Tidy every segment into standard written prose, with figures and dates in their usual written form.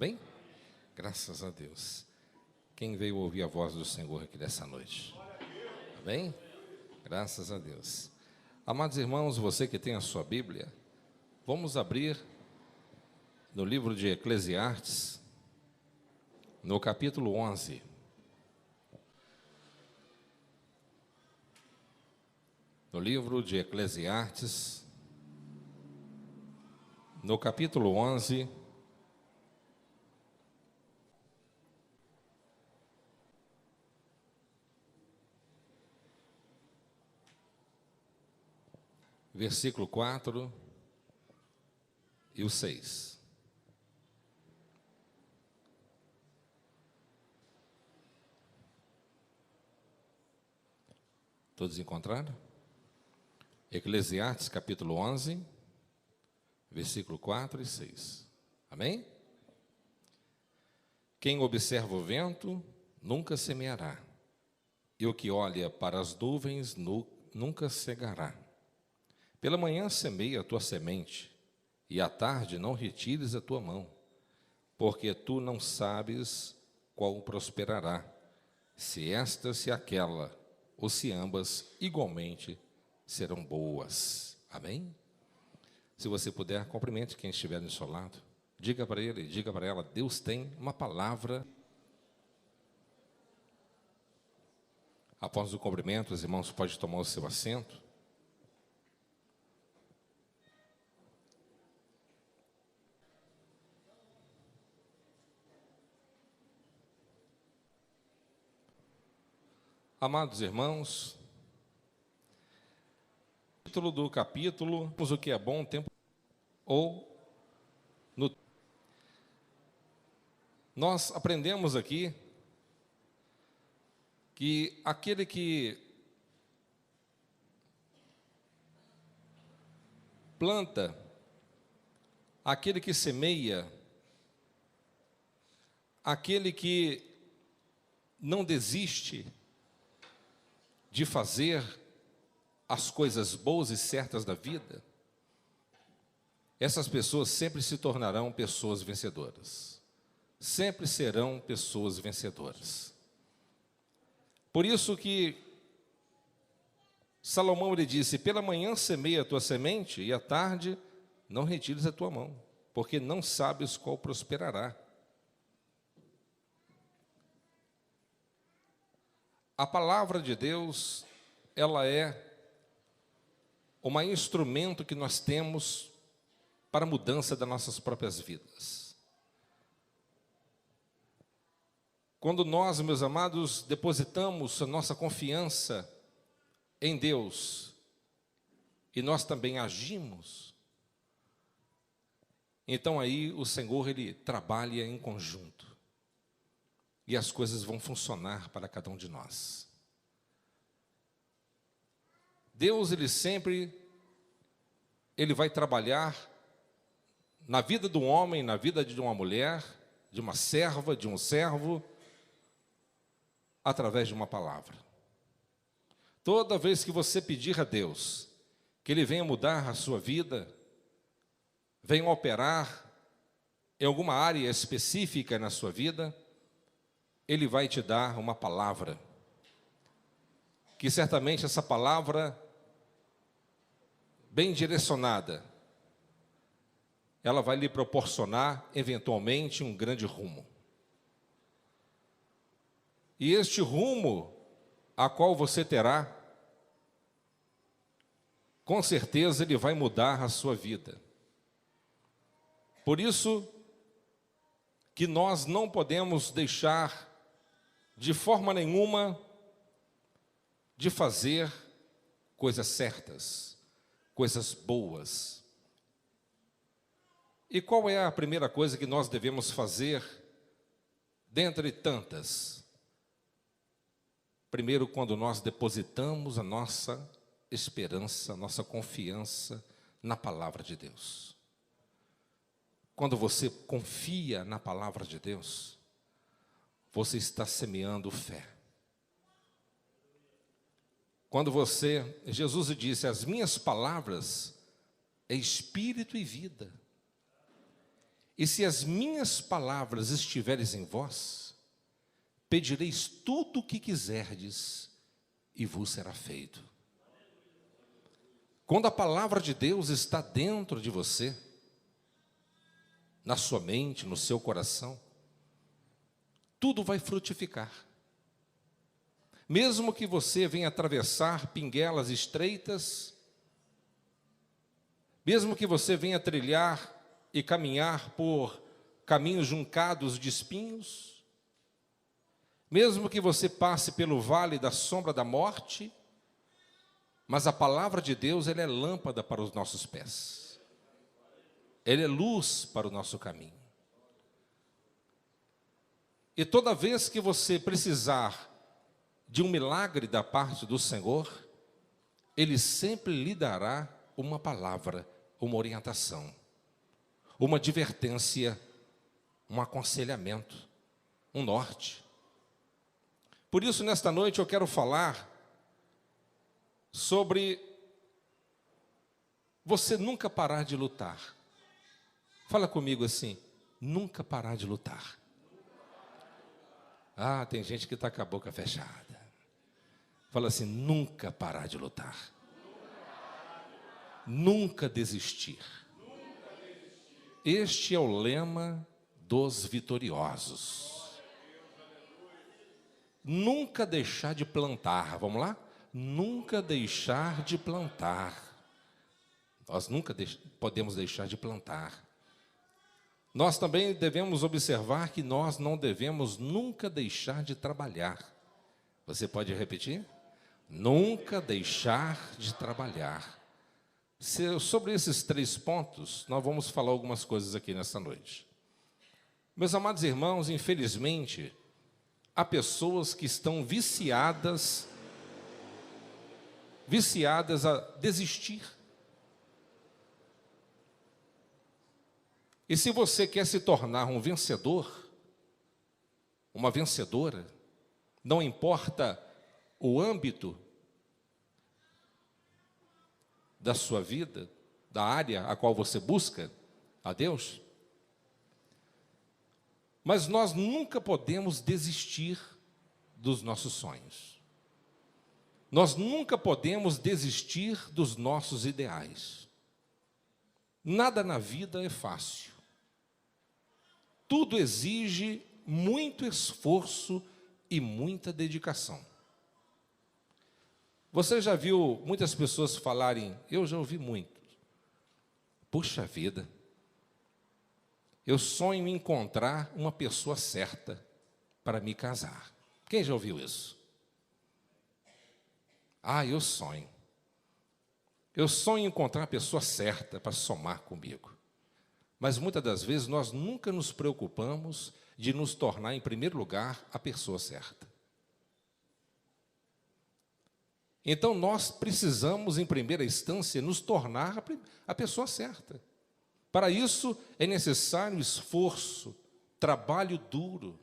Amém? Graças a Deus. Quem veio ouvir a voz do Senhor aqui dessa noite? Amém? Graças a Deus. Amados irmãos, você que tem a sua Bíblia, vamos abrir no livro de Eclesiastes, no capítulo 11. No livro de Eclesiastes, no capítulo 11, versículo 4 e o 6. Todos encontraram? Eclesiastes capítulo 11, versículo 4 e 6. Amém? Quem observa o vento nunca semeará, e o que olha para as nuvens nunca cegará. Pela manhã semeia a tua semente, e à tarde não retires a tua mão, porque tu não sabes qual prosperará, se esta, se aquela, ou se ambas igualmente serão boas. Amém? Se você puder, cumprimente quem estiver do seu lado. Diga para ele, diga para ela, Deus tem uma palavra. Após o cumprimento, os irmãos podem tomar o seu assento. Amados irmãos, título do capítulo, o que é bom tempo ou no. Nós aprendemos aqui que aquele que planta, aquele que semeia, aquele que não desiste de fazer as coisas boas e certas da vida, essas pessoas sempre se tornarão pessoas vencedoras. Sempre serão pessoas vencedoras. Por isso que Salomão ele disse: pela manhã semeia a tua semente, e à tarde não retires a tua mão, porque não sabes qual prosperará. A palavra de Deus, ela é um instrumento que nós temos para a mudança das nossas próprias vidas. Quando nós, meus amados, depositamos a nossa confiança em Deus, e nós também agimos, então aí o Senhor, Ele trabalha em conjunto, e as coisas vão funcionar para cada um de nós. Deus, Ele vai trabalhar na vida do homem, na vida de uma mulher, de uma serva, de um servo, através de uma palavra. Toda vez que você pedir a Deus que Ele venha mudar a sua vida, venha operar em alguma área específica na sua vida, Ele vai te dar uma palavra, que certamente essa palavra, bem direcionada, ela vai lhe proporcionar, eventualmente, um grande rumo. E este rumo, a qual você terá, com certeza ele vai mudar a sua vida. Por isso que nós não podemos deixar, de forma nenhuma, de fazer coisas certas, coisas boas. E qual é a primeira coisa que nós devemos fazer, dentre tantas? Primeiro, quando nós depositamos a nossa esperança, a nossa confiança na palavra de Deus. Quando você confia na palavra de Deus, você está semeando fé. Quando Jesus disse, as minhas palavras é espírito e vida. E se as minhas palavras estiverem em vós, pedireis tudo o que quiserdes, e vos será feito. Quando a palavra de Deus está dentro de você, na sua mente, no seu coração, tudo vai frutificar. Mesmo que você venha atravessar pinguelas estreitas, mesmo que você venha trilhar e caminhar por caminhos juncados de espinhos, mesmo que você passe pelo vale da sombra da morte, mas a palavra de Deus, ela é lâmpada para os nossos pés. Ela é luz para o nosso caminho. E toda vez que você precisar de um milagre da parte do Senhor, Ele sempre lhe dará uma palavra, uma orientação, uma advertência, um aconselhamento, um norte. Por isso, nesta noite, eu quero falar sobre você nunca parar de lutar. Fala comigo assim, nunca parar de lutar. Ah, tem gente que está com a boca fechada. Fala assim, nunca parar de lutar. Nunca desistir. Este é o lema dos vitoriosos. Nunca deixar de plantar. Vamos lá? Nunca deixar de plantar. Nós nunca podemos deixar de plantar. Nós também devemos observar que nós não devemos nunca deixar de trabalhar. Você pode repetir? Nunca deixar de trabalhar. Sobre esses 3 pontos, nós vamos falar algumas coisas aqui nesta noite. Meus amados irmãos, infelizmente, há pessoas que estão viciadas a desistir. E se você quer se tornar um vencedor, uma vencedora, não importa o âmbito da sua vida, da área a qual você busca a Deus, mas nós nunca podemos desistir dos nossos sonhos. Nós nunca podemos desistir dos nossos ideais. Nada na vida é fácil. Tudo exige muito esforço e muita dedicação. Você já viu muitas pessoas falarem, eu já ouvi muito, puxa vida, eu sonho em encontrar uma pessoa certa para me casar. Quem já ouviu isso? Ah, eu sonho. Eu sonho em encontrar a pessoa certa para somar comigo. Mas muitas das vezes nós nunca nos preocupamos de nos tornar, em primeiro lugar, a pessoa certa. Então nós precisamos, em primeira instância, nos tornar a pessoa certa. Para isso é necessário esforço, trabalho duro,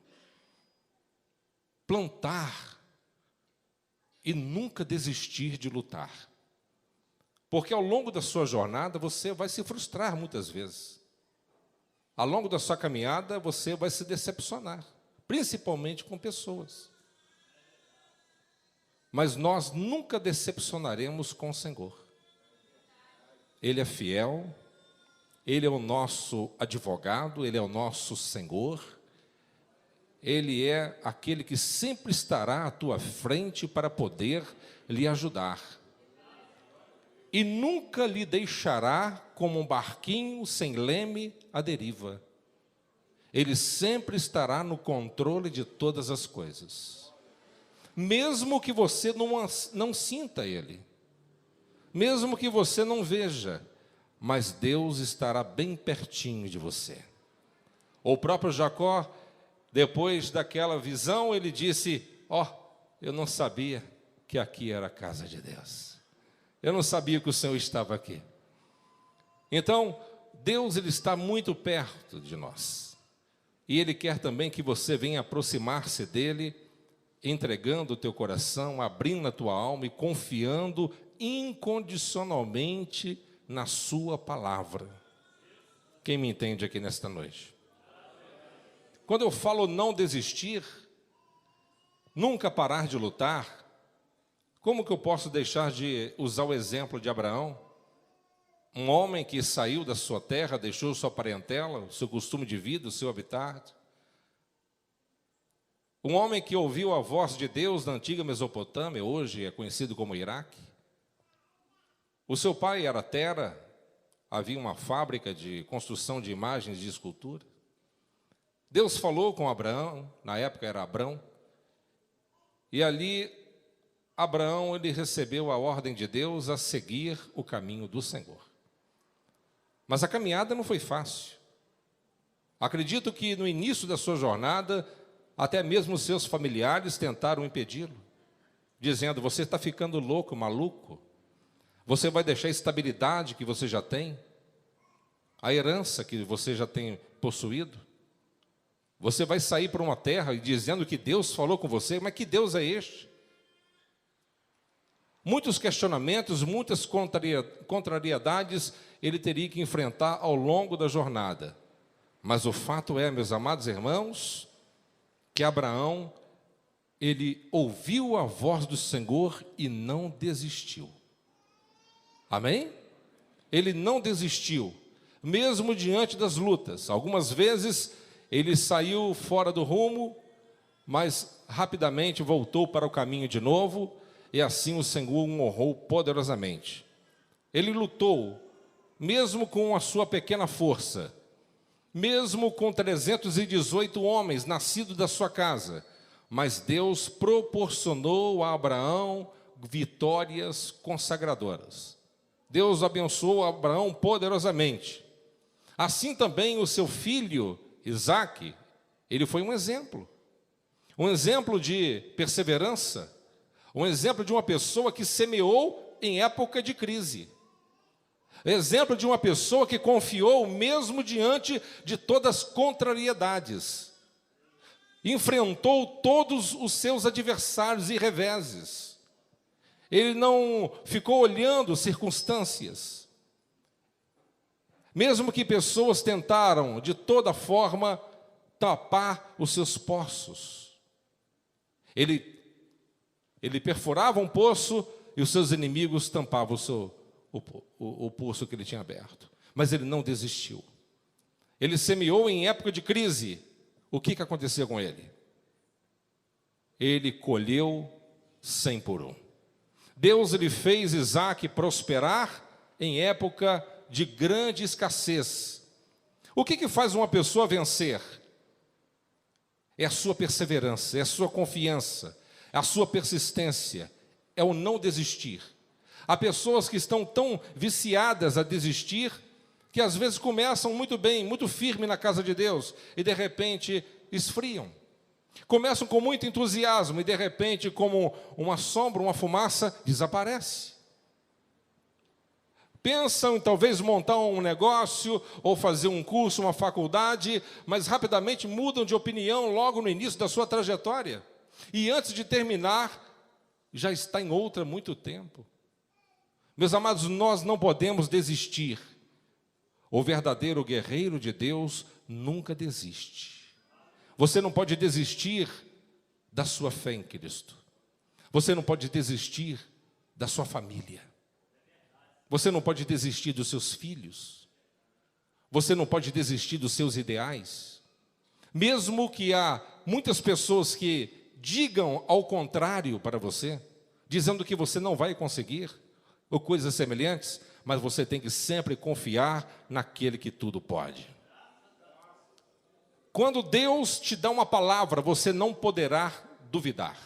plantar e nunca desistir de lutar. Porque ao longo da sua jornada você vai se frustrar muitas vezes. Ao longo da sua caminhada você vai se decepcionar, principalmente com pessoas. Mas nós nunca decepcionaremos com o Senhor. Ele é fiel, Ele é o nosso advogado, Ele é o nosso Senhor. Ele é aquele que sempre estará à tua frente para poder lhe ajudar. E nunca lhe deixará como um barquinho sem leme à deriva. Ele sempre estará no controle de todas as coisas. Mesmo que você não sinta Ele, mesmo que você não veja, mas Deus estará bem pertinho de você. O próprio Jacó, depois daquela visão, ele disse, eu não sabia que aqui era a casa de Deus. Eu não sabia que o Senhor estava aqui. Então, Deus ele está muito perto de nós. E Ele quer também que você venha aproximar-se dEle, entregando o teu coração, abrindo a tua alma e confiando incondicionalmente na sua palavra. Quem me entende aqui nesta noite? Quando eu falo não desistir, nunca parar de lutar, como que eu posso deixar de usar o exemplo de Abraão? Um homem que saiu da sua terra, deixou sua parentela, o seu costume de vida, o seu habitat. Um homem que ouviu a voz de Deus na antiga Mesopotâmia, hoje é conhecido como Iraque. O seu pai era Tera, havia uma fábrica de construção de imagens de escultura. Deus falou com Abraão, na época era Abrão, e ali Abraão ele recebeu a ordem de Deus a seguir o caminho do Senhor. Mas a caminhada não foi fácil. Acredito que no início da sua jornada, até mesmo seus familiares tentaram impedi-lo, dizendo: você está ficando louco, maluco, você vai deixar a estabilidade que você já tem, a herança que você já tem possuído, você vai sair para uma terra e dizendo que Deus falou com você, mas que Deus é este? Muitos questionamentos, muitas contrariedades ele teria que enfrentar ao longo da jornada. Mas o fato é, meus amados irmãos, que Abraão, ele ouviu a voz do Senhor e não desistiu. Amém? Ele não desistiu, mesmo diante das lutas. Algumas vezes ele saiu fora do rumo, mas rapidamente voltou para o caminho de novo, e assim o Senhor o honrou poderosamente. Ele lutou, mesmo com a sua pequena força, mesmo com 318 homens nascidos da sua casa, mas Deus proporcionou a Abraão vitórias consagradoras. Deus abençoou Abraão poderosamente. Assim também o seu filho Isaque, ele foi um exemplo de perseverança, um exemplo de uma pessoa que semeou em época de crise, exemplo de uma pessoa que confiou mesmo diante de todas as contrariedades, enfrentou todos os seus adversários e reveses, ele não ficou olhando circunstâncias, mesmo que pessoas tentaram de toda forma tapar os seus poços, ele perfurava um poço e os seus inimigos tampavam o poço que ele tinha aberto. Mas ele não desistiu. Ele semeou em época de crise. O que aconteceu com ele? Ele colheu 100 por 1. Deus lhe fez Isaque prosperar em época de grande escassez. O que faz uma pessoa vencer? É a sua perseverança, é a sua confiança, é a sua persistência, é o não desistir. Há pessoas que estão tão viciadas a desistir, que às vezes começam muito bem, muito firme na casa de Deus, e de repente esfriam. Começam com muito entusiasmo, e de repente, como uma sombra, uma fumaça, desaparece. Pensam em talvez montar um negócio, ou fazer um curso, uma faculdade, mas rapidamente mudam de opinião logo no início da sua trajetória. E antes de terminar, já está em outra há muito tempo. Meus amados, nós não podemos desistir. O verdadeiro guerreiro de Deus nunca desiste. Você não pode desistir da sua fé em Cristo. Você não pode desistir da sua família. Você não pode desistir dos seus filhos. Você não pode desistir dos seus ideais. Mesmo que há muitas pessoas que digam ao contrário para você, dizendo que você não vai conseguir, ou coisas semelhantes, mas você tem que sempre confiar naquele que tudo pode. Quando Deus te dá uma palavra, você não poderá duvidar.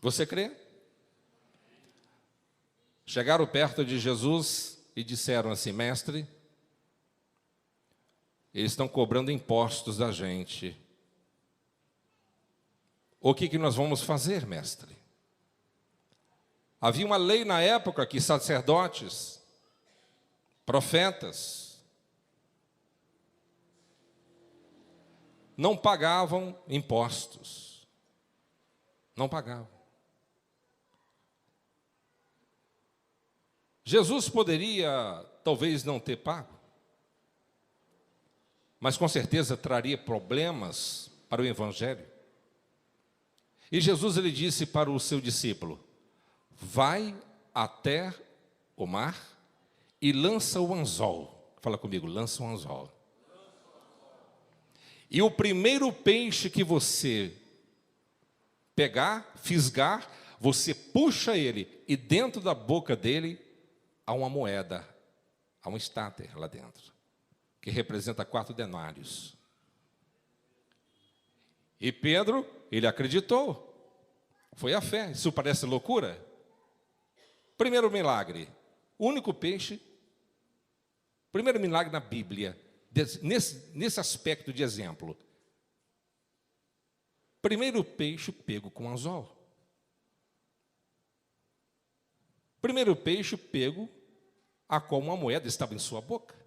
Você crê? Chegaram perto de Jesus e disseram assim: mestre, eles estão cobrando impostos da gente. O que nós vamos fazer, mestre? Havia uma lei na época que sacerdotes, profetas, não pagavam impostos. Não pagavam. Jesus poderia, talvez, não ter pago. mas com certeza traria problemas para o evangelho. E Jesus ele disse para o seu discípulo: vai até o mar e lança o anzol. Fala comigo, lança o anzol. E o primeiro peixe que você pegar, fisgar, você puxa ele, e dentro da boca dele há uma moeda, há um estáter lá dentro, que representa 4 denários. E Pedro, ele acreditou. Foi a fé. Isso parece loucura? Primeiro milagre, único peixe, primeiro milagre na Bíblia, nesse aspecto de exemplo. Primeiro peixe pego com anzol. Primeiro peixe pego, a qual uma moeda estava em sua boca.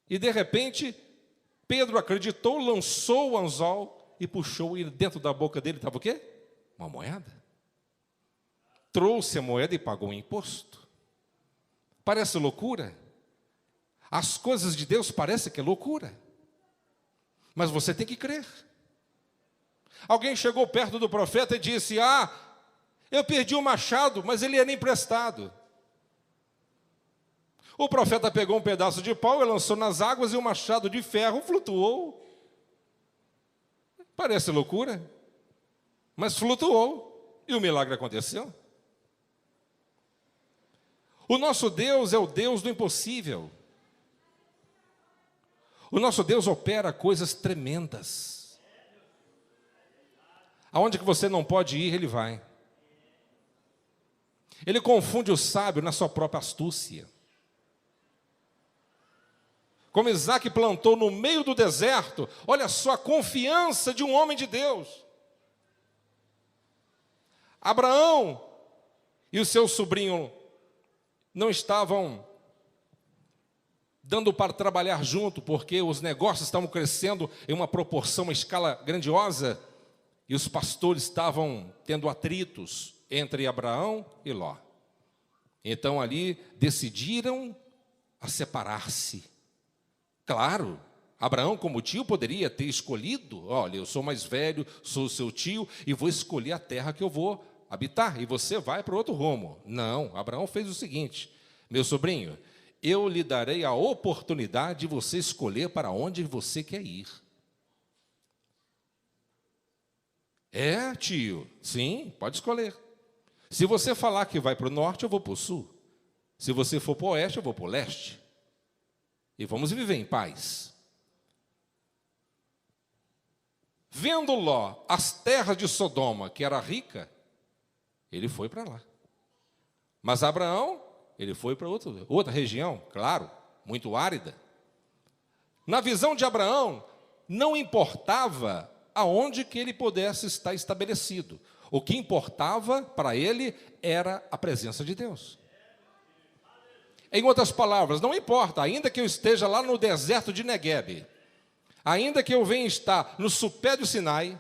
E de repente, Pedro acreditou, lançou o anzol e puxou, e dentro da boca dele estava o quê? Uma moeda. Trouxe a moeda e pagou o imposto. Parece loucura? As coisas de Deus parecem que é loucura. Mas você tem que crer. Alguém chegou perto do profeta e disse: eu perdi o machado, mas ele era emprestado. O profeta pegou um pedaço de pau e lançou nas águas, e o machado de ferro flutuou. Parece loucura, mas flutuou, e o milagre aconteceu. O nosso Deus é o Deus do impossível. O nosso Deus opera coisas tremendas. Aonde que você não pode ir, Ele vai. Ele confunde o sábio na sua própria astúcia. Como Isaac plantou no meio do deserto, olha só a confiança de um homem de Deus. Abraão e o seu sobrinho não estavam dando para trabalhar junto, porque os negócios estavam crescendo em uma proporção, uma escala grandiosa, e os pastores estavam tendo atritos entre Abraão e Ló. Então ali decidiram a separar-se. Claro, Abraão como tio poderia ter escolhido: olha, eu sou mais velho, sou seu tio, e vou escolher a terra que eu vou habitar, e você vai para outro rumo. Não, Abraão fez o seguinte: meu sobrinho, eu lhe darei a oportunidade de você escolher para onde você quer ir. É, tio, sim, pode escolher. Se você falar que vai para o norte, eu vou para o sul. Se você for para o oeste, eu vou para o leste. E vamos viver em paz. Vendo Ló as terras de Sodoma, que era rica, ele foi para lá. Mas Abraão, ele foi para outra região, claro, muito árida. Na visão de Abraão, não importava aonde que ele pudesse estar estabelecido. O que importava para ele era a presença de Deus. Em outras palavras, não importa, ainda que eu esteja lá no deserto de Negueb, ainda que eu venha estar no supé do Sinai,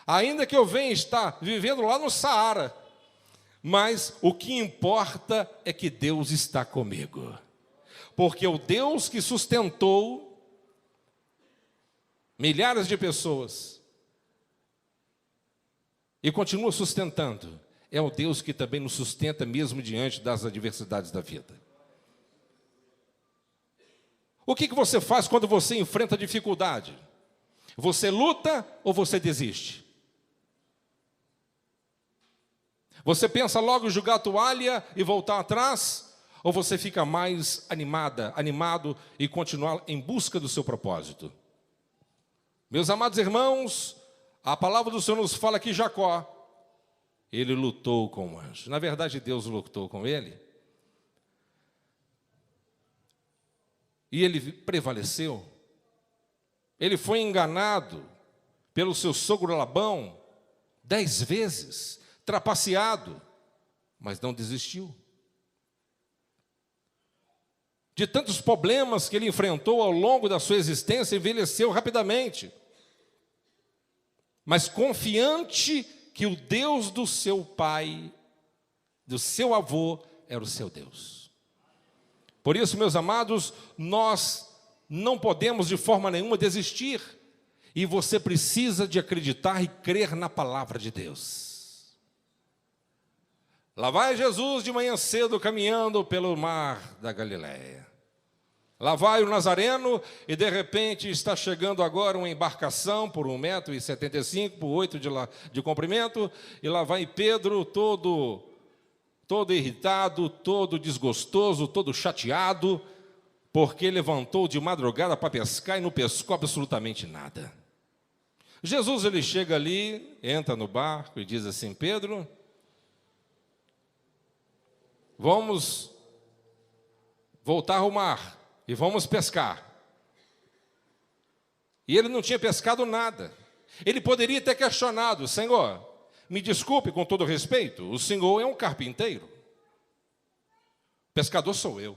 ainda que eu venha estar vivendo lá no Saara, mas o que importa é que Deus está comigo. Porque o Deus que sustentou milhares de pessoas e continua sustentando, é o Deus que também nos sustenta mesmo diante das adversidades da vida. O que você faz quando você enfrenta dificuldade? Você luta ou você desiste? Você pensa logo em jogar a toalha e voltar atrás? Ou você fica mais animado e continuar em busca do seu propósito? Meus amados irmãos, a palavra do Senhor nos fala que Jacó, ele lutou com o anjo. Na verdade, Deus lutou com ele. E ele prevaleceu. Ele foi enganado pelo seu sogro Labão 10 vezes, trapaceado, mas não desistiu. De tantos problemas que ele enfrentou ao longo da sua existência, envelheceu rapidamente. Mas confiante que o Deus do seu pai, do seu avô, era o seu Deus. Por isso, meus amados, nós não podemos de forma nenhuma desistir. E você precisa de acreditar e crer na palavra de Deus. Lá vai Jesus de manhã cedo caminhando pelo mar da Galileia. Lá vai o Nazareno e de repente está chegando agora uma embarcação por 1,75 m, por 8 de comprimento. E lá vai Pedro todo irritado, todo desgostoso, todo chateado, porque levantou de madrugada para pescar e não pescou absolutamente nada. Jesus, ele chega ali, entra no barco e diz assim: Pedro, vamos voltar ao mar e vamos pescar. E ele não tinha pescado nada. Ele poderia ter questionado: Senhor, me desculpe com todo respeito, o Senhor é um carpinteiro. Pescador sou eu.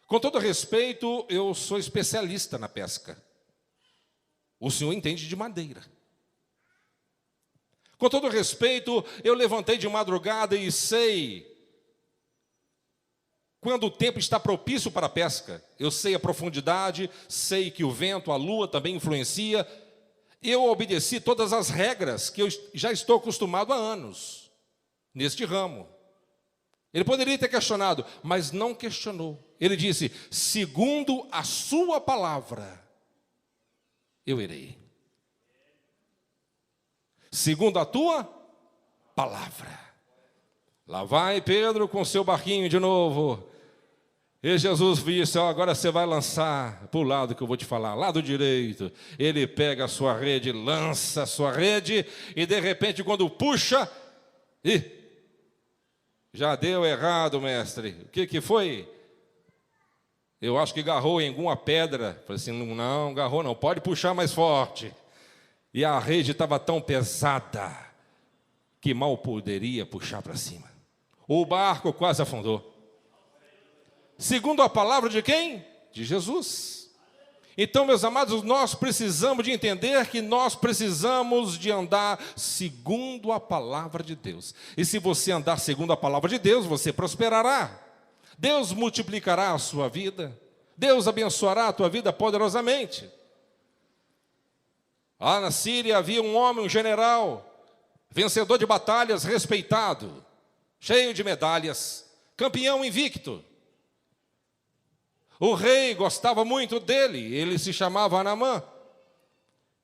Com todo respeito, eu sou especialista na pesca. O Senhor entende de madeira. Com todo respeito, eu levantei de madrugada e sei quando o tempo está propício para a pesca. Eu sei a profundidade, sei que o vento, a lua também influencia. Eu obedeci todas as regras que eu já estou acostumado há anos neste ramo. Ele poderia ter questionado, mas não questionou. Ele disse: segundo a sua palavra, eu irei. Segundo a tua palavra. Lá vai Pedro com seu barquinho de novo. E Jesus disse: agora você vai lançar para o lado que eu vou te falar, lado direito. Ele pega a sua rede, lança a sua rede, e de repente quando puxa, já deu errado, mestre. O que foi? Eu acho que agarrou em alguma pedra. Falei assim: não, agarrou não, pode puxar mais forte. E a rede estava tão pesada que mal poderia puxar para cima. O barco quase afundou. Segundo a palavra de quem? De Jesus. Então, meus amados, nós precisamos de entender que nós precisamos de andar segundo a palavra de Deus. E se você andar segundo a palavra de Deus, você prosperará. Deus multiplicará a sua vida. Deus abençoará a tua vida poderosamente. Lá na Síria havia um homem, um general, vencedor de batalhas, respeitado, cheio de medalhas, campeão invicto. O rei gostava muito dele, ele se chamava Naamã,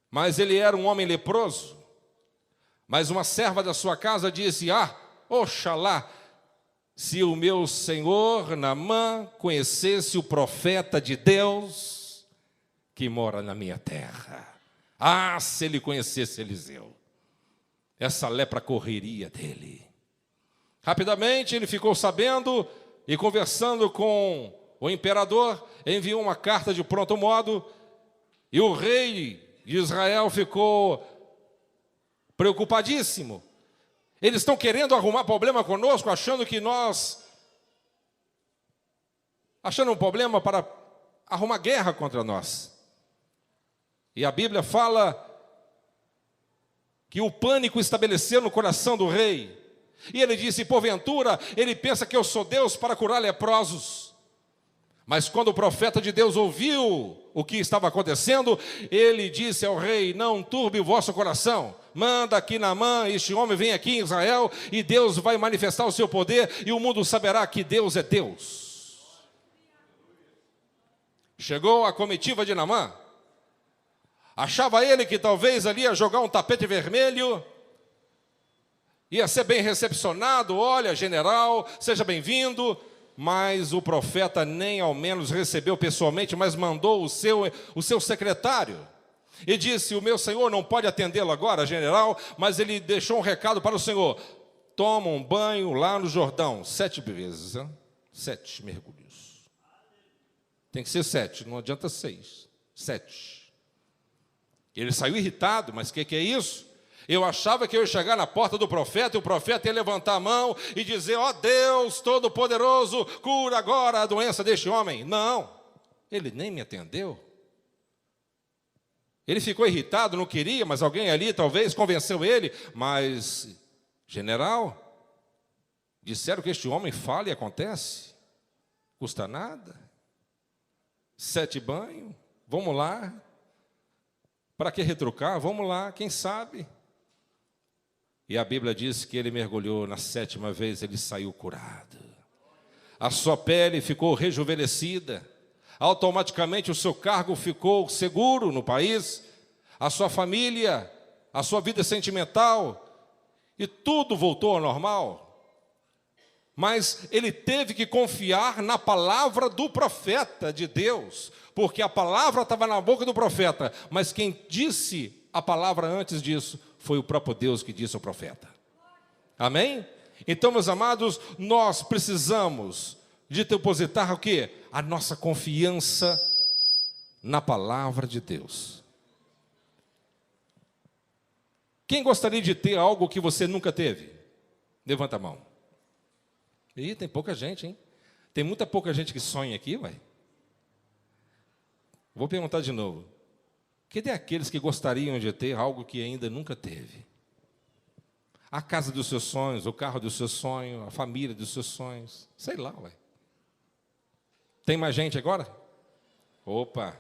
mas ele era um homem leproso. Mas uma serva da sua casa disse: oxalá, se o meu senhor Naamã conhecesse o profeta de Deus que mora na minha terra. Se ele conhecesse Eliseu, essa lepra correria dele. Rapidamente ele ficou sabendo e, conversando com o imperador, enviou uma carta de pronto modo, e o rei de Israel ficou preocupadíssimo. Eles estão querendo arrumar problema conosco, achando um problema para arrumar guerra contra nós. E a Bíblia fala que o pânico estabeleceu no coração do rei. E ele disse: porventura, ele pensa que eu sou Deus para curar leprosos. Mas quando o profeta de Deus ouviu o que estava acontecendo, ele disse ao rei: não turbe o vosso coração. Manda aqui Naamã, este homem vem aqui em Israel, e Deus vai manifestar o seu poder, e o mundo saberá que Deus é Deus. Chegou a comitiva de Naamã. Achava ele que talvez ali ia jogar um tapete vermelho, ia ser bem recepcionado. Olha, general, seja bem-vindo. Mas o profeta nem ao menos recebeu pessoalmente, mas mandou o seu secretário. E disse: o meu senhor não pode atendê-lo agora, general, mas ele deixou um recado para o senhor. Toma um banho lá no Jordão, 7 vezes, 7 mergulhos. Tem que ser 7, não adianta 6, 7. Ele saiu irritado: mas o que é isso? Eu achava que eu ia chegar na porta do profeta, e o profeta ia levantar a mão e dizer: Deus Todo-Poderoso, cura agora a doença deste homem. Não, ele nem me atendeu. Ele ficou irritado, não queria, mas alguém ali talvez convenceu ele. Mas, general, Disseram que este homem fala e acontece. Custa nada. 7 banhos, vamos lá. Para que retrucar? Vamos lá, quem sabe? E a Bíblia diz que ele mergulhou na 7ª vez, ele saiu curado. A sua pele ficou rejuvenescida. Automaticamente o seu cargo ficou seguro no país. A sua família, a sua vida sentimental, e tudo voltou ao normal. Mas ele teve que confiar na palavra do profeta de Deus, porque a palavra estava na boca do profeta, mas quem disse a palavra antes disso foi o próprio Deus que disse ao profeta. Amém? Então, meus amados, nós precisamos de depositar o quê? A nossa confiança na palavra de Deus. Quem gostaria de ter algo que você nunca teve? Levanta a mão. Ih, tem pouca gente, hein? Tem muita pouca gente que sonha aqui, ué. Vou perguntar de novo. Cadê aqueles que gostariam de ter algo que ainda nunca teve? A casa dos seus sonhos, o carro dos seus sonhos, a família dos seus sonhos. Sei lá, ué. Tem mais gente agora? Opa!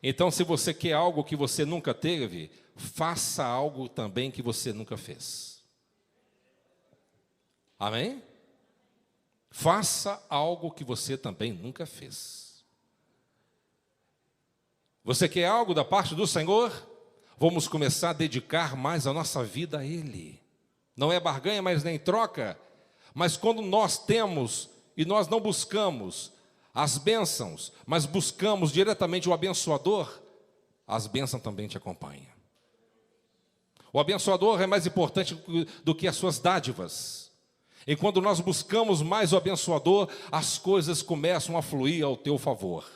Então, se você quer algo que você nunca teve, faça algo também que você nunca fez. Amém? Faça algo que você também nunca fez. Você quer algo da parte do Senhor? Vamos começar a dedicar mais a nossa vida a Ele. Não é barganha, mas nem troca. Mas quando nós temos e nós não buscamos as bênçãos, mas buscamos diretamente o abençoador, as bênçãos também te acompanham. O abençoador é mais importante do que as suas dádivas. E quando nós buscamos mais o abençoador, as coisas começam a fluir ao teu favor.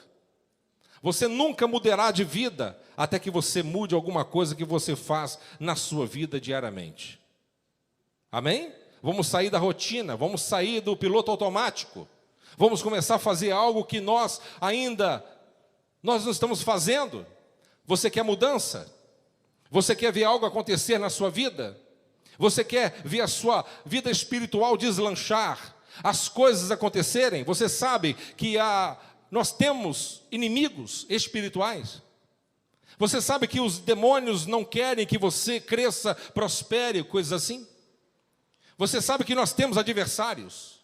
Você nunca mudará de vida até que você mude alguma coisa que você faz na sua vida diariamente. Amém? Vamos sair da rotina, vamos sair do piloto automático. Vamos começar a fazer algo que nós não estamos fazendo. Você quer mudança? Você quer ver algo acontecer na sua vida? Você quer ver a sua vida espiritual deslanchar, as coisas acontecerem? Você sabe que nós temos inimigos espirituais. Você sabe que os demônios não querem que você cresça, prospere, coisas assim. Você sabe que nós temos adversários.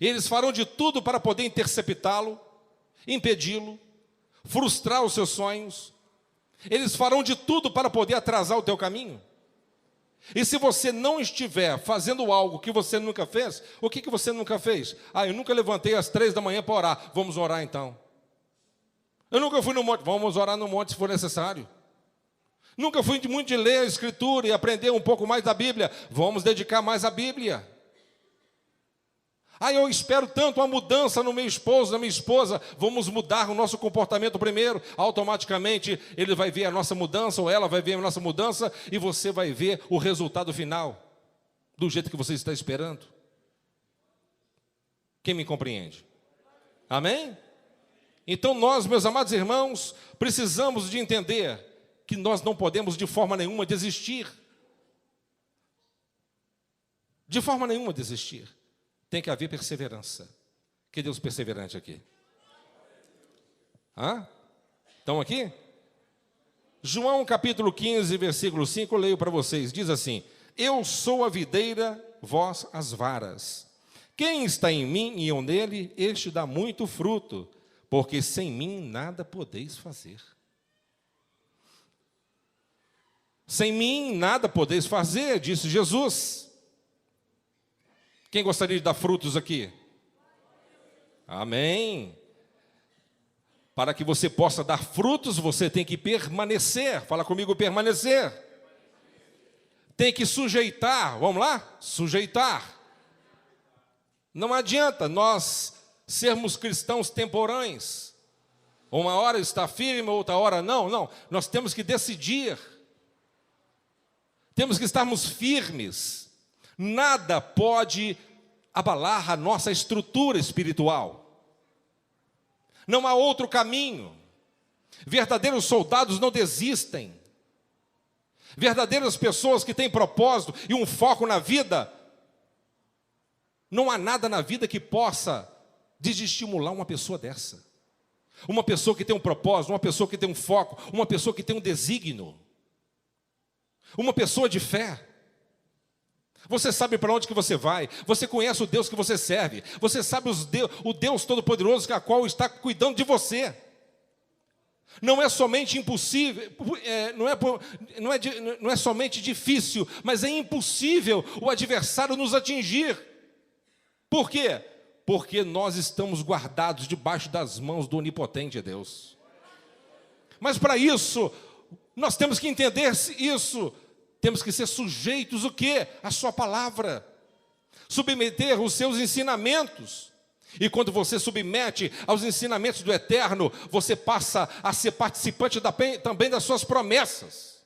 Eles farão de tudo para poder interceptá-lo, impedi-lo, frustrar os seus sonhos. Eles farão de tudo para poder atrasar o teu caminho. E se você não estiver fazendo algo que você nunca fez, o que você nunca fez? Eu nunca levantei às 3 da manhã para orar. Vamos orar então. Eu nunca fui no monte. Vamos orar no monte se for necessário. Nunca fui muito de ler a Escritura e aprender um pouco mais da Bíblia. Vamos dedicar mais à Bíblia. Eu espero tanto uma mudança no meu esposo, na minha esposa. Vamos mudar o nosso comportamento primeiro. Automaticamente ele vai ver a nossa mudança, ou ela vai ver a nossa mudança, e você vai ver o resultado final, do jeito que você está esperando. Quem me compreende? Amém? Então nós, meus amados irmãos, precisamos de entender que nós não podemos de forma nenhuma desistir. De forma nenhuma desistir. Tem que haver perseverança. Que Deus perseverante aqui. Estão aqui? João capítulo 15, versículo 5, eu leio para vocês. Diz assim: eu sou a videira, vós as varas. Quem está em mim e eu nele, este dá muito fruto, porque sem mim nada podeis fazer. Sem mim nada podeis fazer, disse Jesus. Quem gostaria de dar frutos aqui? Amém. Para que você possa dar frutos, você tem que permanecer. Fala comigo, permanecer. Tem que sujeitar. Vamos lá? Sujeitar. Não adianta nós sermos cristãos temporães. Uma hora está firme, outra hora não. Não, nós temos que decidir. Temos que estarmos firmes. Nada pode abalar a nossa estrutura espiritual. Não há outro caminho. Verdadeiros soldados não desistem. Verdadeiras pessoas que têm propósito e um foco na vida Não há nada na vida que possa desestimular uma pessoa dessa. Uma pessoa que tem um propósito, uma pessoa que tem um foco, uma pessoa que tem um desígnio. Uma pessoa de fé. Você sabe para onde que você vai, você conhece o Deus que você serve, você sabe o Deus Todo-Poderoso que a qual está cuidando de você. Não é somente impossível, não é somente difícil, mas é impossível o adversário nos atingir. Por quê? Porque nós estamos guardados debaixo das mãos do onipotente Deus. Mas para isso, nós temos que entender isso. Temos que ser sujeitos o quê? A sua palavra. Submeter os seus ensinamentos. E quando você submete aos ensinamentos do Eterno, você passa a ser participante também das suas promessas.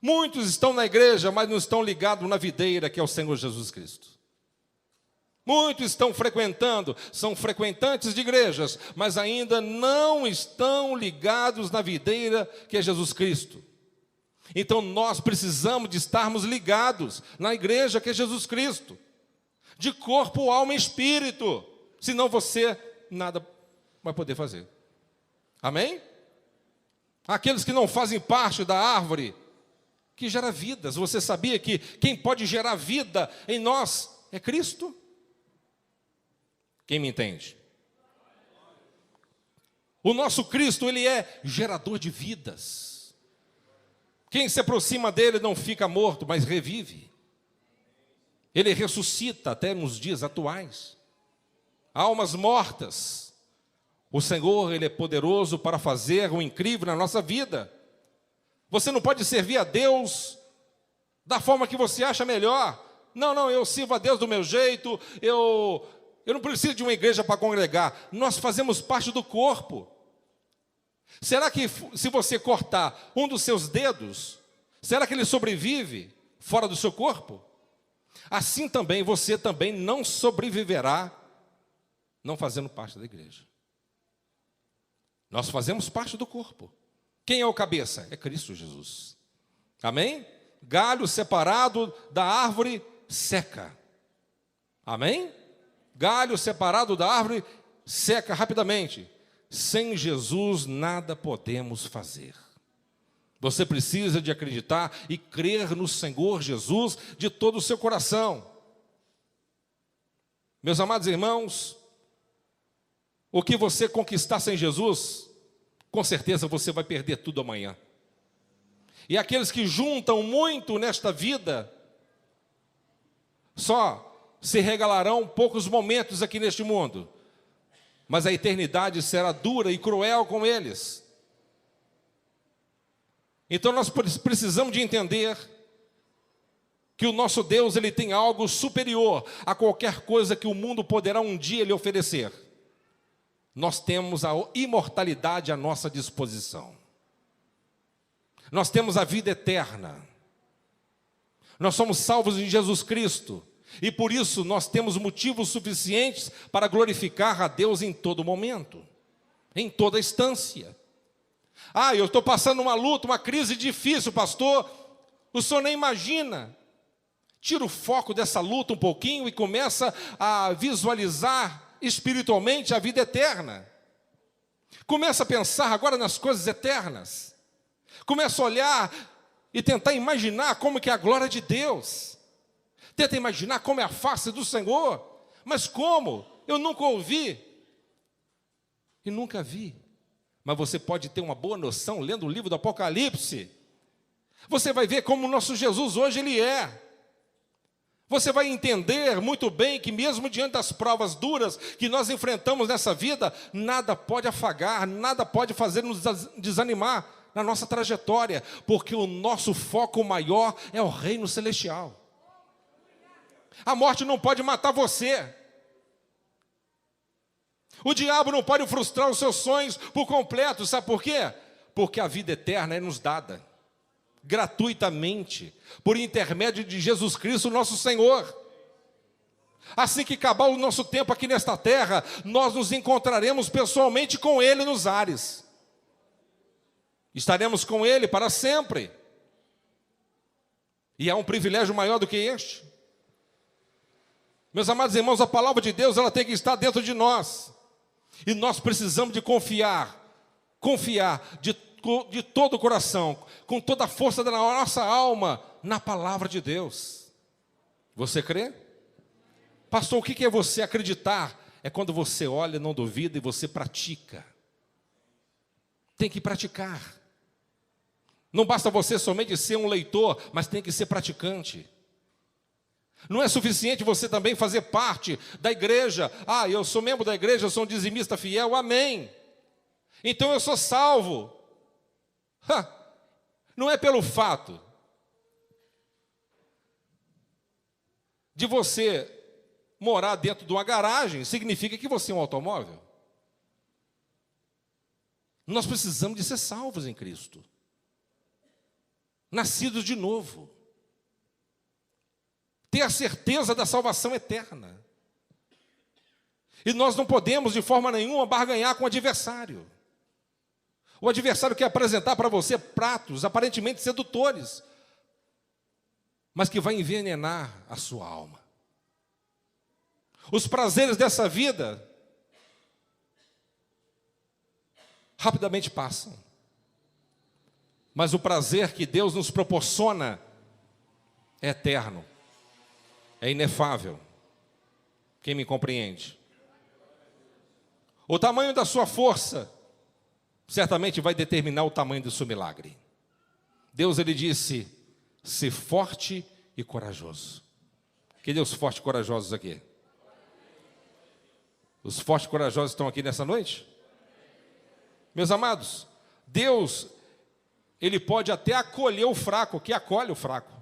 Muitos estão na igreja, mas não estão ligados na videira que é o Senhor Jesus Cristo. Muitos estão frequentando, são frequentantes de igrejas, mas ainda não estão ligados na videira que é Jesus Cristo. Então nós precisamos de estarmos ligados na igreja que é Jesus Cristo, de corpo, alma e espírito, senão você nada vai poder fazer. Amém? Aqueles que não fazem parte da árvore que gera vidas, você sabia que quem pode gerar vida em nós é Cristo? Quem me entende? O nosso Cristo, ele é gerador de vidas. Quem se aproxima dele não fica morto, mas revive. Ele ressuscita até nos dias atuais. Almas mortas. O Senhor, ele é poderoso para fazer o incrível na nossa vida. Você não pode servir a Deus da forma que você acha melhor. Não, eu sirvo a Deus do meu jeito, eu não preciso de uma igreja para congregar. Nós fazemos parte do corpo. Será que se você cortar um dos seus dedos, será que ele sobrevive fora do seu corpo? Assim também, você também não sobreviverá não fazendo parte da igreja. Nós fazemos parte do corpo. Quem é o cabeça? É Cristo Jesus. Amém? Galho separado da árvore seca. Amém? Galho separado da árvore seca rapidamente. Sem Jesus nada podemos fazer. Você precisa de acreditar e crer no Senhor Jesus de todo o seu coração. Meus amados irmãos, o que você conquistar sem Jesus, com certeza você vai perder tudo amanhã. E aqueles que juntam muito nesta vida, só se regalarão poucos momentos aqui neste mundo, mas a eternidade será dura e cruel com eles. Então nós precisamos de entender que o nosso Deus, ele tem algo superior a qualquer coisa que o mundo poderá um dia lhe oferecer. Nós temos a imortalidade à nossa disposição. Nós temos a vida eterna. Nós somos salvos em Jesus Cristo. E por isso nós temos motivos suficientes para glorificar a Deus em todo momento, em toda instância. Eu estou passando uma luta, uma crise difícil, pastor. O senhor nem imagina. Tira o foco dessa luta um pouquinho e começa a visualizar espiritualmente a vida eterna. Começa a pensar agora nas coisas eternas. Começa a olhar e tentar imaginar como que é a glória de Deus. Tenta imaginar como é a face do Senhor. Mas como? Eu nunca ouvi e nunca vi. Mas você pode ter uma boa noção lendo o livro do Apocalipse. Você vai ver como o nosso Jesus hoje ele é. Você vai entender muito bem que mesmo diante das provas duras que nós enfrentamos nessa vida, nada pode afagar, nada pode fazer nos desanimar na nossa trajetória, porque o nosso foco maior é o reino celestial. A morte não pode matar você. O diabo não pode frustrar os seus sonhos por completo. Sabe por quê? Porque a vida eterna é nos dada gratuitamente, por intermédio de Jesus Cristo, nosso Senhor. Assim que acabar o nosso tempo aqui nesta terra, nós nos encontraremos pessoalmente com Ele nos ares. Estaremos com Ele para sempre. E há um privilégio maior do que este. Meus amados irmãos, a palavra de Deus, ela tem que estar dentro de nós. E nós precisamos de confiar de todo o coração, com toda a força da nossa alma, na palavra de Deus. Você crê? Pastor, o que é você acreditar? É quando você olha, não duvida e você pratica. Tem que praticar. Não basta você somente ser um leitor, mas tem que ser praticante. Não é suficiente você também fazer parte da igreja. Ah, eu sou membro da igreja, eu sou um dizimista fiel, amém. Então eu sou salvo. Não é pelo fato de você morar dentro de uma garagem, significa que você é um automóvel. Nós precisamos de ser salvos em Cristo. Nascidos de novo. Ter a certeza da salvação eterna. E nós não podemos, de forma nenhuma, barganhar com o adversário. O adversário quer apresentar para você pratos aparentemente sedutores, mas que vai envenenar a sua alma. Os prazeres dessa vida rapidamente passam. Mas o prazer que Deus nos proporciona é eterno, é inefável. Quem me compreende? O tamanho da sua força certamente vai determinar o tamanho do seu milagre. Deus, ele disse, ser forte e corajoso. Que Deus forte e corajosos aqui? Os fortes e corajosos estão aqui nessa noite? Meus amados, Deus, ele pode até acolher o fraco, que acolhe o fraco.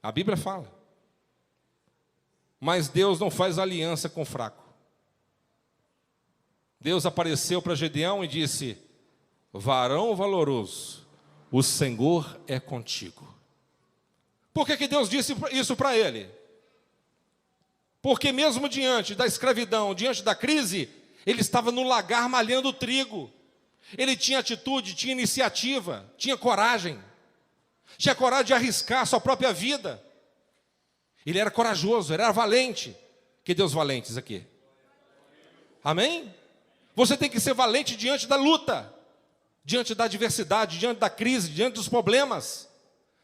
A Bíblia fala. Mas Deus não faz aliança com o fraco. Deus apareceu para Gedeão e disse, varão valoroso, o Senhor é contigo. Por que Deus disse isso para ele? Porque mesmo diante da escravidão, diante da crise, ele estava no lagar malhando trigo. Ele tinha atitude, tinha iniciativa, tinha coragem. Tinha coragem de arriscar a sua própria vida. Ele era corajoso, ele era valente. Que Deus valentes aqui. Amém? Você tem que ser valente diante da luta, diante da adversidade, diante da crise, diante dos problemas.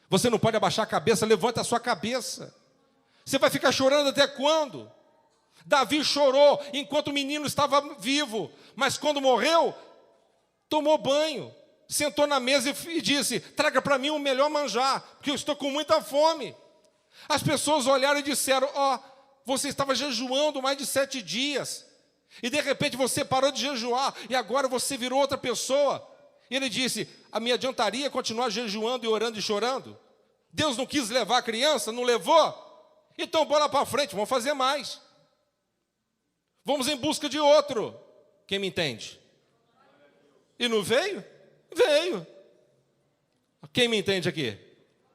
Você não pode abaixar a cabeça, levanta a sua cabeça. Você vai ficar chorando até quando? Davi chorou enquanto o menino estava vivo, mas quando morreu, tomou banho, sentou na mesa e disse, traga para mim o melhor manjar, porque eu estou com muita fome. As pessoas olharam e disseram, você estava jejuando mais de 7 dias, e de repente você parou de jejuar, e agora você virou outra pessoa. E ele disse, me adiantaria continuar jejuando e orando e chorando? Deus não quis levar a criança, não levou? Então bora para frente, vamos fazer mais. Vamos em busca de outro. Quem me entende? E não veio? Veio. Quem me entende aqui?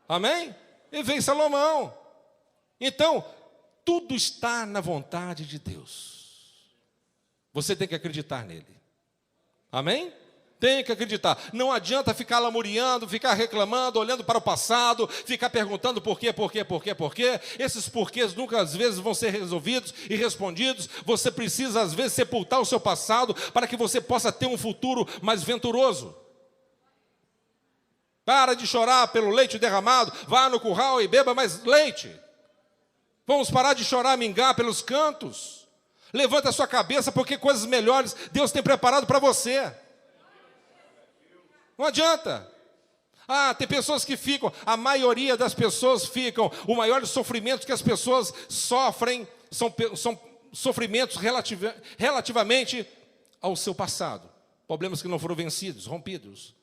Amém? E veio Salomão. Então, tudo está na vontade de Deus. Você tem que acreditar nele. Amém? Tem que acreditar. Não adianta ficar lamuriando, ficar reclamando, olhando para o passado, ficar perguntando por quê. Esses porquês nunca às vezes vão ser resolvidos e respondidos. Você precisa às vezes sepultar o seu passado para que você possa ter um futuro mais venturoso. Para de chorar pelo leite derramado, vá no curral e beba mais leite. Vamos parar de chorar, mingar pelos cantos. Levanta a sua cabeça, porque coisas melhores Deus tem preparado para você. Não adianta. Tem pessoas que ficam, a maioria das pessoas ficam, o maior sofrimento que as pessoas sofrem são sofrimentos relativamente ao seu passado. Problemas que não foram vencidos, rompidos.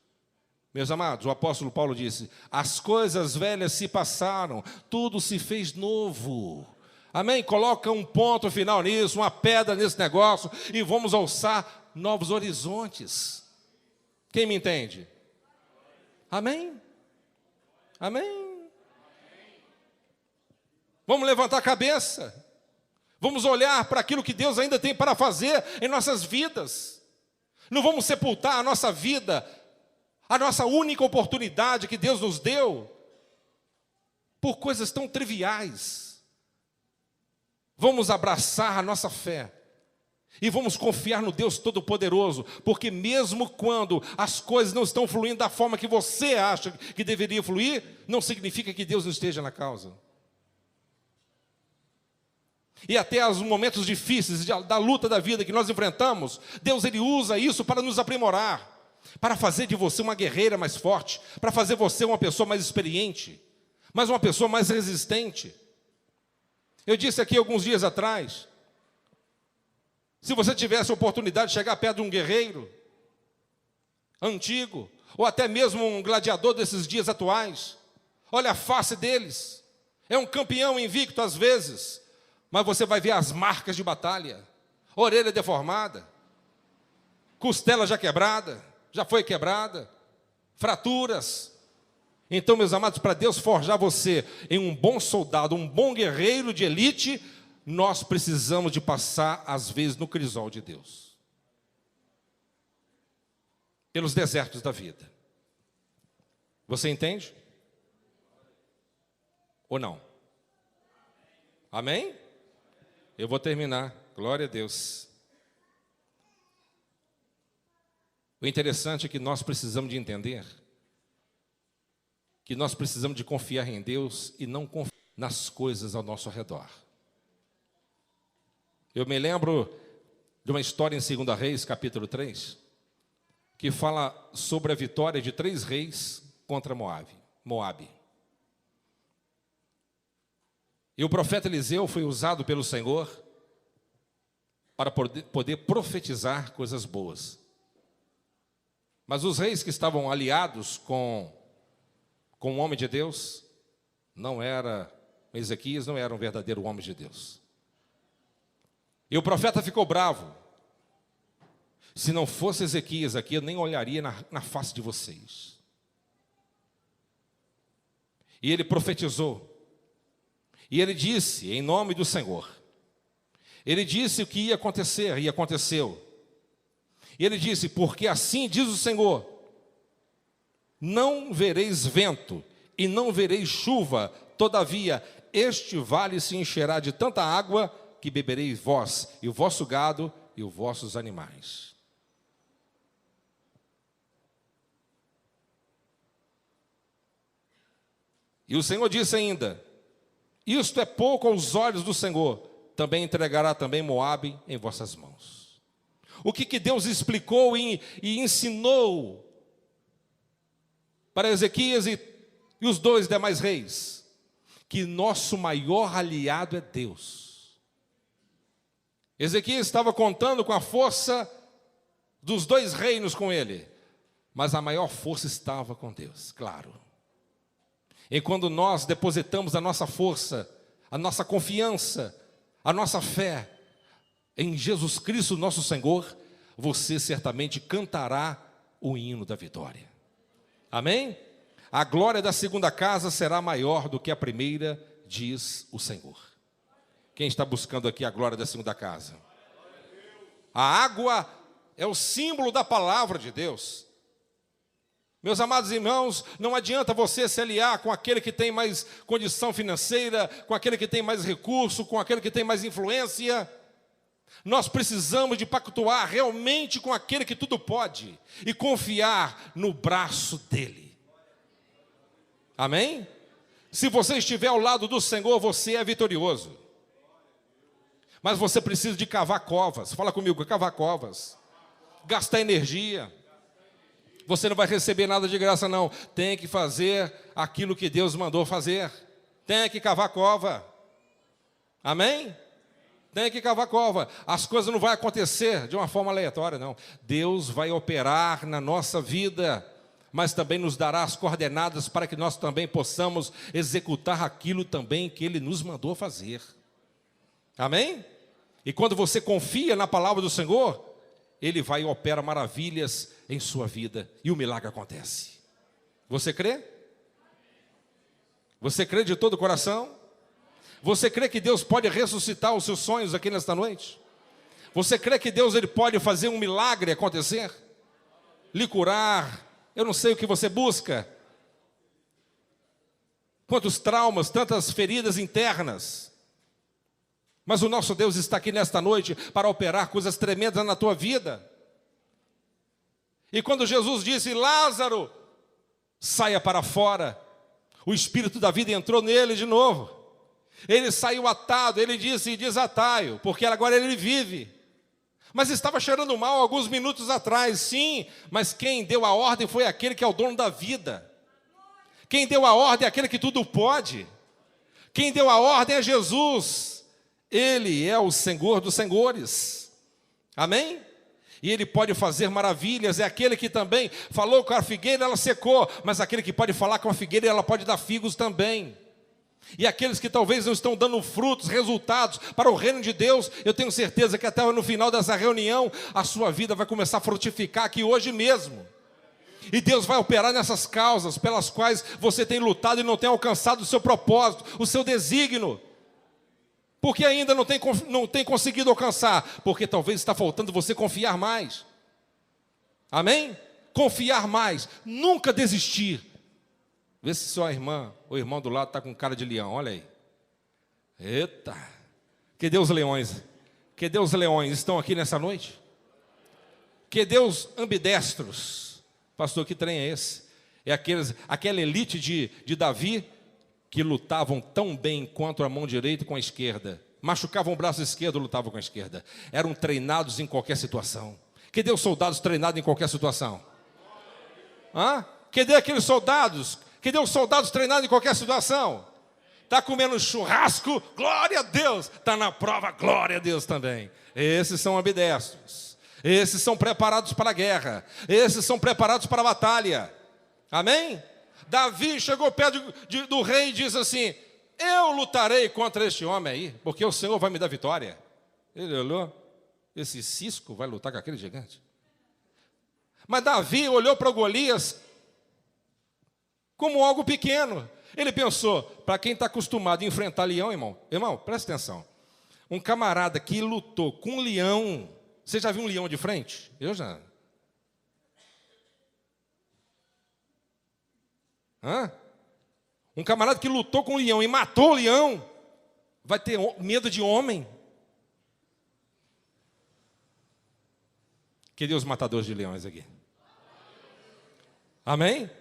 Meus amados, o apóstolo Paulo disse, as coisas velhas se passaram, tudo se fez novo. Amém? Coloca um ponto final nisso, uma pedra nesse negócio, e vamos alçar novos horizontes. Quem me entende? Amém? Amém? Vamos levantar a cabeça. Vamos olhar para aquilo que Deus ainda tem para fazer em nossas vidas. Não vamos sepultar a nossa vida, a nossa única oportunidade que Deus nos deu, por coisas tão triviais. Vamos abraçar a nossa fé e vamos confiar no Deus Todo-Poderoso, porque mesmo quando as coisas não estão fluindo da forma que você acha que deveria fluir, não significa que Deus não esteja na causa. E até os momentos difíceis da luta da vida que nós enfrentamos, Deus ele usa isso para nos aprimorar, para fazer de você uma guerreira mais forte, para fazer você uma pessoa mais experiente, mas uma pessoa mais resistente. Eu disse aqui alguns dias atrás, se você tivesse a oportunidade de chegar perto de um guerreiro antigo, ou até mesmo um gladiador desses dias atuais, olha a face deles, é um campeão invicto às vezes, mas você vai ver as marcas de batalha, orelha deformada, costela já quebrada, já foi quebrada, fraturas. Então, meus amados, para Deus forjar você em um bom soldado, um bom guerreiro de elite, nós precisamos de passar, às vezes, no crisol de Deus. Pelos desertos da vida. Você entende? Ou não? Amém? Eu vou terminar. Glória a Deus. O interessante é que nós precisamos de entender que nós precisamos de confiar em Deus e não confiar nas coisas ao nosso redor. Eu me lembro de uma história em 2 Reis, capítulo 3, que fala sobre a vitória de 3 reis contra Moabe. E o profeta Eliseu foi usado pelo Senhor para poder profetizar coisas boas. Mas os reis que estavam aliados com o homem de Deus, Ezequias não era um verdadeiro homem de Deus. E o profeta ficou bravo. Se não fosse Ezequias aqui, eu nem olharia na face de vocês. E ele profetizou. E ele disse, em nome do Senhor, ele disse o que ia acontecer, e aconteceu. E ele disse, porque assim diz o Senhor, não vereis vento, e não vereis chuva, todavia, este vale se encherá de tanta água, que bebereis vós, e o vosso gado, e os vossos animais. E o Senhor disse ainda, isto é pouco aos olhos do Senhor, também entregará também Moabe em vossas mãos. O que Deus explicou e ensinou para Ezequias e os 2 demais reis? Que nosso maior aliado é Deus. Ezequias estava contando com a força dos 2 reinos com ele, mas a maior força estava com Deus, claro. E quando nós depositamos a nossa força, a nossa confiança, a nossa fé em Jesus Cristo, nosso Senhor, você certamente cantará o hino da vitória. Amém? A glória da segunda casa será maior do que a primeira, diz o Senhor. Quem está buscando aqui a glória da segunda casa? A água é o símbolo da palavra de Deus. Meus amados irmãos, não adianta você se aliar com aquele que tem mais condição financeira, com aquele que tem mais recurso, com aquele que tem mais influência. Nós precisamos de pactuar realmente com aquele que tudo pode e confiar no braço dele. Amém? Se você estiver ao lado do Senhor, você é vitorioso. Mas você precisa de cavar covas. Fala comigo, cavar covas. Gastar energia. Você não vai receber nada de graça, não. Tem que fazer aquilo que Deus mandou fazer. Tem que cavar cova. Amém? Tem que cavar cova. As coisas não vão acontecer de uma forma aleatória, não. Deus vai operar na nossa vida, mas também nos dará as coordenadas para que nós também possamos executar aquilo também que Ele nos mandou fazer. Amém? E quando você confia na palavra do Senhor, Ele vai e opera maravilhas em sua vida e o milagre acontece. Você crê? Você crê de todo o coração? Você crê que Deus pode ressuscitar os seus sonhos aqui nesta noite? Você crê que Deus ele pode fazer um milagre acontecer? Lhe curar? Eu não sei o que você busca. Quantos traumas, tantas feridas internas. Mas o nosso Deus está aqui nesta noite para operar coisas tremendas na tua vida. E quando Jesus disse, Lázaro, saia para fora, o Espírito da vida entrou nele de novo. Ele saiu atado, ele disse, desatai-o, porque agora ele vive. Mas estava cheirando mal alguns minutos atrás, sim, mas quem deu a ordem foi aquele que é o dono da vida. Quem deu a ordem é aquele que tudo pode. Quem deu a ordem é Jesus. Ele é o Senhor dos senhores. Amém? E Ele pode fazer maravilhas. É aquele que também falou com a figueira, ela secou. Mas aquele que pode falar com a figueira, ela pode dar figos também. E aqueles que talvez não estão dando frutos, resultados para o reino de Deus, eu tenho certeza que até no final dessa reunião, a sua vida vai começar a frutificar aqui hoje mesmo. E Deus vai operar nessas causas pelas quais você tem lutado e não tem alcançado o seu propósito, o seu desígnio. Porque ainda não tem conseguido alcançar, porque talvez está faltando você confiar mais. Amém? Confiar mais, nunca desistir. Vê se sua irmã ou irmão do lado está com cara de leão, olha aí. Eita! Cadê os leões? Cadê os leões? Estão aqui nessa noite? Cadê os ambidestros? Pastor, que trem é esse? É aquela elite de Davi que lutavam tão bem quanto a mão direita com a esquerda. Machucavam o braço esquerdo, lutavam com a esquerda. Eram treinados em qualquer situação. Cadê os soldados treinados em qualquer situação? Hã? Cadê aqueles soldados? Cadê os soldados treinados em qualquer situação? Está comendo churrasco? Glória a Deus! Está na prova? Glória a Deus também. Esses são ambidestros. Esses são preparados para a guerra. Esses são preparados para a batalha. Amém? Davi chegou perto do rei e disse assim, eu lutarei contra este homem aí, porque o Senhor vai me dar vitória. Ele olhou, esse cisco vai lutar com aquele gigante. Mas Davi olhou para Golias como algo pequeno. Ele pensou, para quem está acostumado a enfrentar leão, irmão, presta atenção. Um camarada que lutou com um leão, você já viu um leão de frente? Eu já. Hã? Um camarada que lutou com um leão e matou o leão, vai ter medo de homem? Cadê os matadores de leões aqui? Amém?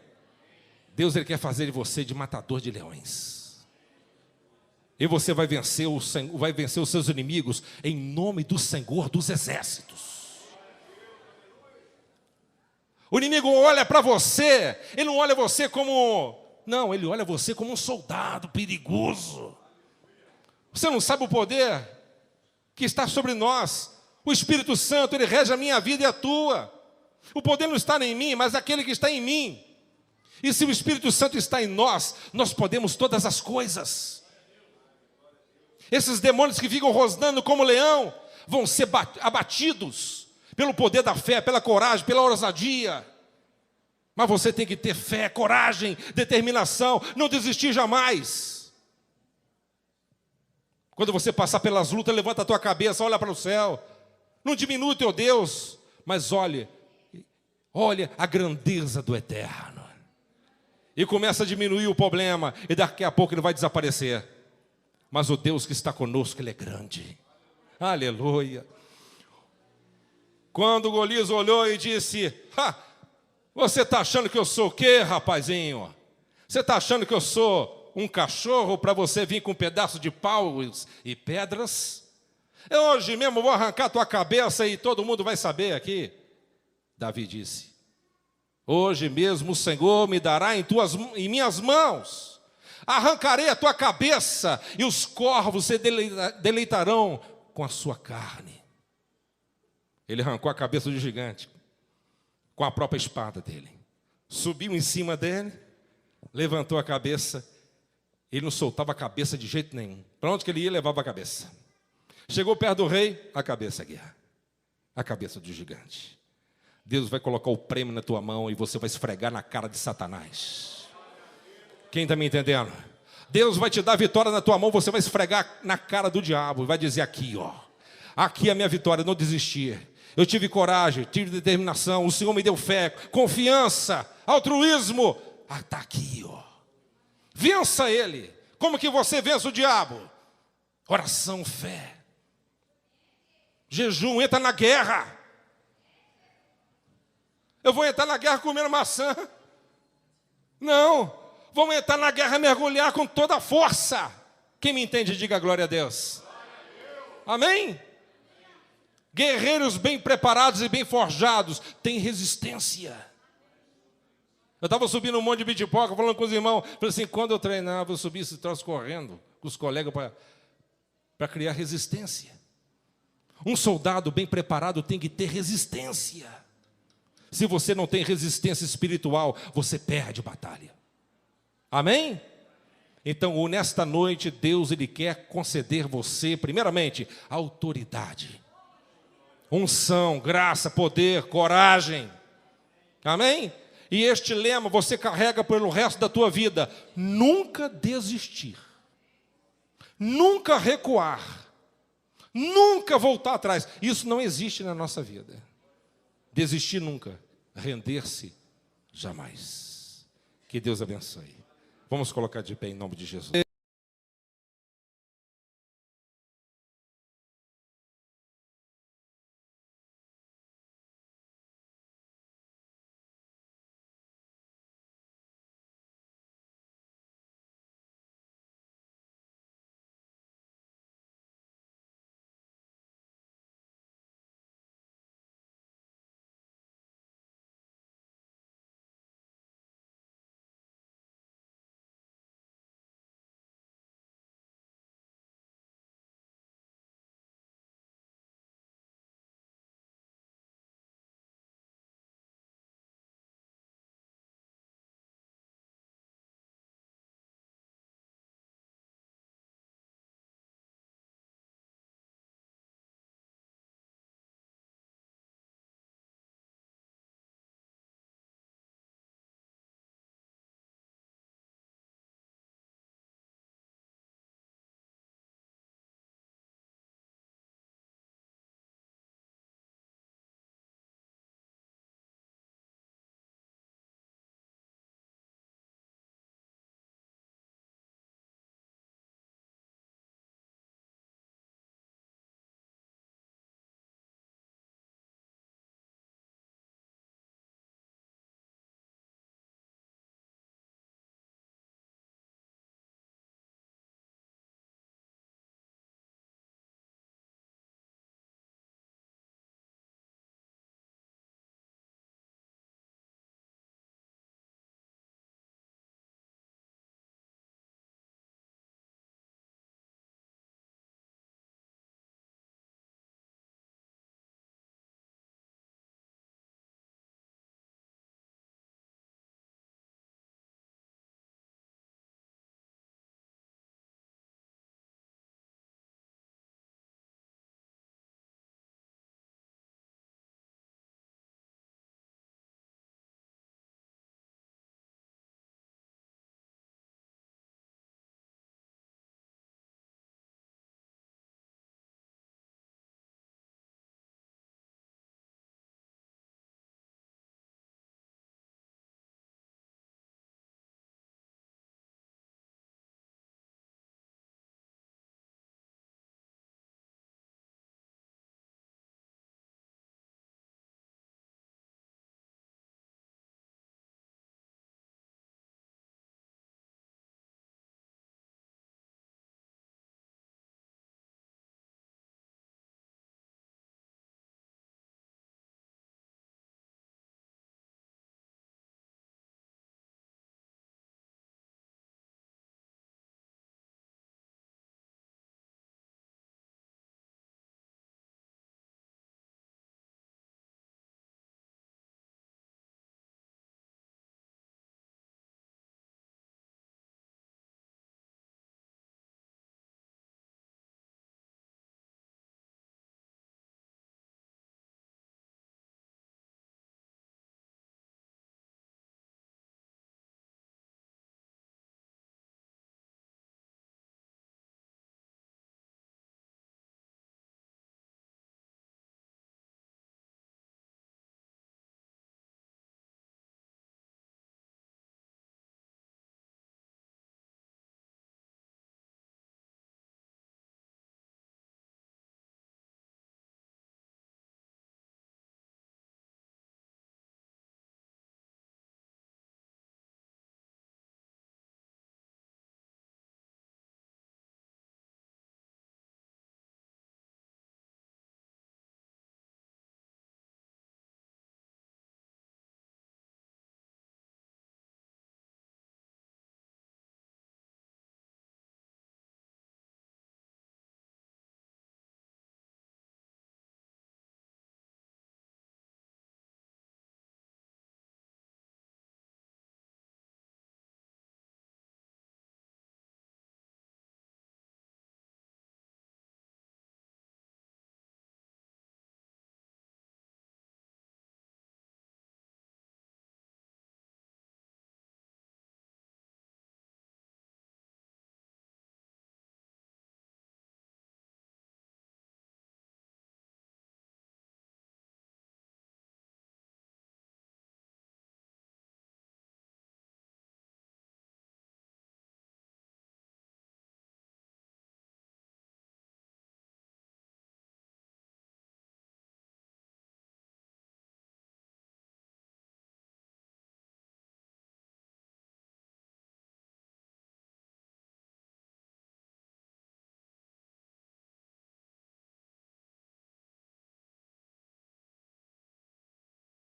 Deus ele quer fazer de você de matador de leões. E você vai vencer os seus inimigos em nome do Senhor dos exércitos. O inimigo olha para você, ele não olha você como... Não, ele olha você como um soldado perigoso. Você não sabe o poder que está sobre nós. O Espírito Santo, ele rege a minha vida e a tua. O poder não está em mim, mas aquele que está em mim. E se o Espírito Santo está em nós, nós podemos todas as coisas. Esses demônios que ficam rosnando como leão, vão ser abatidos pelo poder da fé, pela coragem, pela ousadia. Mas você tem que ter fé, coragem, determinação, não desistir jamais. Quando você passar pelas lutas, levanta a tua cabeça, olha para o céu. Não diminui o teu Deus, mas olha a grandeza do eterno. E começa a diminuir o problema, e daqui a pouco ele vai desaparecer. Mas o Deus que está conosco, ele é grande. Aleluia. Quando Golias olhou e disse, você está achando que eu sou o quê, rapazinho? Você está achando que eu sou um cachorro para você vir com um pedaço de pau e pedras? Eu hoje mesmo vou arrancar tua cabeça e todo mundo vai saber aqui. Davi disse, hoje mesmo o Senhor me dará em minhas mãos. Arrancarei a tua cabeça e os corvos se deleitarão com a sua carne. Ele arrancou a cabeça do gigante com a própria espada dele. Subiu em cima dele, levantou a cabeça. Ele não soltava a cabeça de jeito nenhum. Para onde que ele ia, levava a cabeça. Chegou perto do rei, a cabeça aqui. A cabeça do gigante. Deus vai colocar o prêmio na tua mão e você vai esfregar na cara de Satanás. Quem está me entendendo? Deus vai te dar vitória na tua mão, você vai esfregar na cara do diabo. Vai dizer aqui, ó. Aqui é a minha vitória, não desistir. Eu tive coragem, tive determinação, o Senhor me deu fé, confiança, altruísmo. Está aqui, ó. Vença ele. Como que você vence o diabo? Oração, fé. Jejum, entra na guerra. Eu vou entrar na guerra comendo maçã. Não, vamos entrar na guerra, mergulhar com toda a força. Quem me entende, diga glória a Deus. Amém? Guerreiros bem preparados e bem forjados têm resistência. Eu estava subindo um monte de bitipoca, falando com os irmãos. Falei assim, quando eu treinava, eu subia esse troço correndo com os colegas para criar resistência. Um soldado bem preparado tem que ter resistência. Se você não tem resistência espiritual, você perde a batalha. Amém? Então, nesta noite, Deus ele quer conceder você, primeiramente, autoridade, unção, graça, poder, coragem. Amém? E este lema você carrega pelo resto da tua vida: nunca desistir, nunca recuar, nunca voltar atrás. Isso não existe na nossa vida. Desistir nunca, render-se jamais. Que Deus abençoe. Vamos colocar de pé em nome de Jesus.